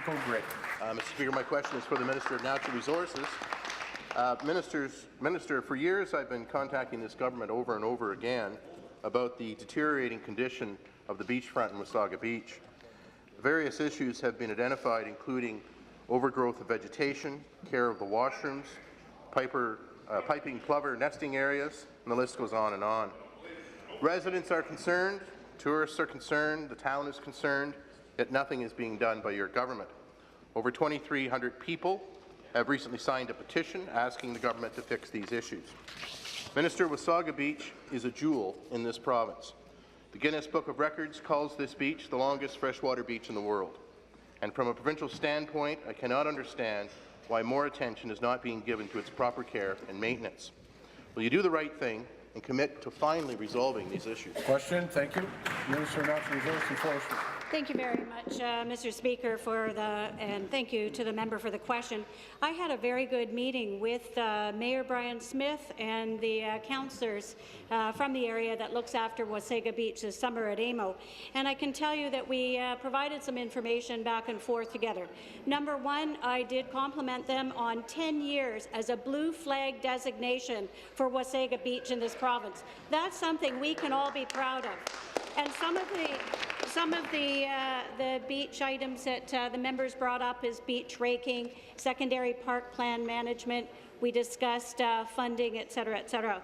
go great. Mr. Speaker, my question is for the Minister of Natural Resources. Minister, for years I've been contacting this government over and over again about the deteriorating condition of the beachfront in Wasaga Beach. Various issues have been identified, including overgrowth of vegetation, care of the washrooms, piping plover nesting areas, and the list goes on and on. Residents are concerned, tourists are concerned, the town is concerned, yet nothing is being done by your government. Over 2,300 people have recently signed a petition asking the government to fix these issues. Minister, Wasaga Beach is a jewel in this province. The Guinness Book of Records calls this beach the longest freshwater beach in the world. And from a provincial standpoint, I cannot understand why more attention is not being given to its proper care and maintenance. Will you do the right thing and commit to finally resolving these issues? Question. Thank you. Minister of Natural Resources and Forestry. Thank you very much, Mr. Speaker, and thank you to the member for the question. I had a very good meeting with Mayor Brian Smith and the councillors from the area that looks after Wasaga Beach this summer at AMO, and I can tell you that we provided some information back and forth together. Number one, I did compliment them on 10 years as a blue flag designation for Wasaga Beach in this province. That's something we can all be proud of. And some of the beach items that the members brought up is beach raking, secondary park plan management. We discussed funding, etc., etc.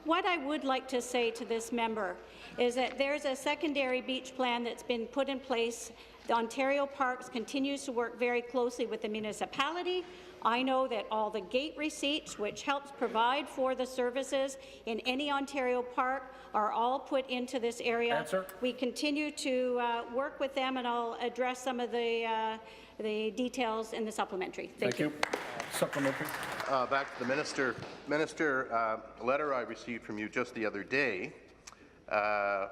What I would like to say to this member is that there's a secondary beach plan that's been put in place. The Ontario Parks continues to work very closely with the municipality. I know that all the gate receipts, which helps provide for the services in any Ontario park, are all put into this area. Answer. We continue to work with them, and I'll address some of the details in the supplementary. Thank you. Supplementary. Back to the Minister. Minister, a letter I received from you just the other day about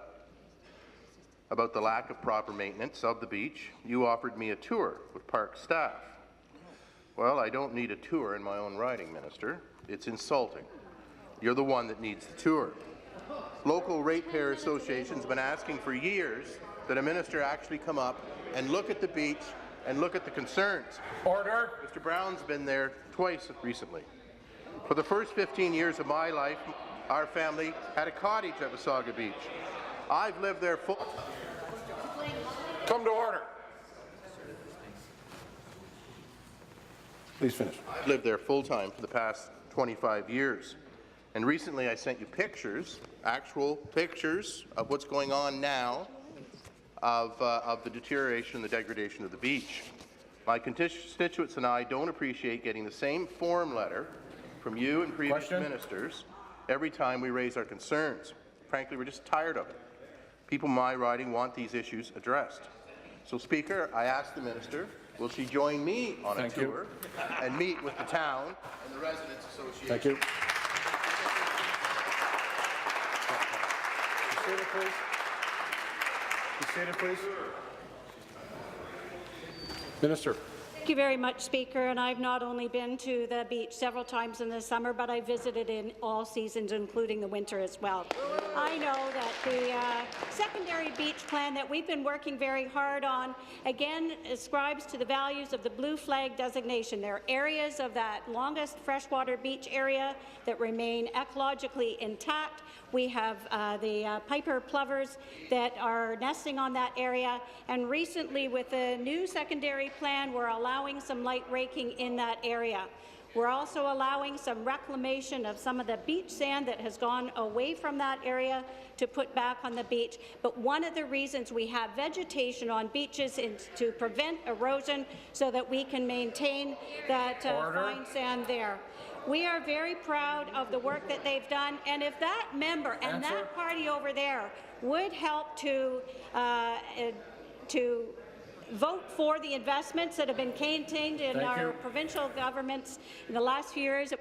the lack of proper maintenance of the beach. You offered me a tour with park staff. Well, I don't need a tour in my own riding, Minister. It's insulting. You're the one that needs the tour. Local ratepayer associations have been asking for years that a minister actually come up and look at the beach and look at the concerns. Order. Mr. Brown's been there twice recently. For the first 15 years of my life, our family had a cottage at Wasaga Beach. I've lived there full. Come to order. Please finish. I've lived there full-time for the past 25 years. And recently I sent you pictures, actual pictures of what's going on now of the deterioration and the degradation of the beach. My constituents and I don't appreciate getting the same form letter from you and previous ministers every time we raise our concerns. Frankly, we're just tired of it. People in my riding want these issues addressed. So, Speaker, I ask the Minister, will she join me on a tour and meet with the town and the Residents Association? Thank you. Be seated, please. Be seated, please. Minister. Thank you very much, Speaker. And I've not only been to the beach several times in the summer, but I visited in all seasons, including the winter as well. I know that the secondary beach plan that we've been working very hard on, again, ascribes to the values of the blue flag designation. There are areas of that longest freshwater beach area that remain ecologically intact. We have the piper plovers that are nesting on that area, and recently with the new secondary plan, we're allowing some light raking in that area. We're also allowing some reclamation of some of the beach sand that has gone away from that area to put back on the beach. But one of the reasons we have vegetation on beaches is to prevent erosion so that we can maintain that fine sand there. We are very proud of the work that they've done, and if that member and that party over there would help to vote for the investments that have been contained in our provincial governments in the last few years.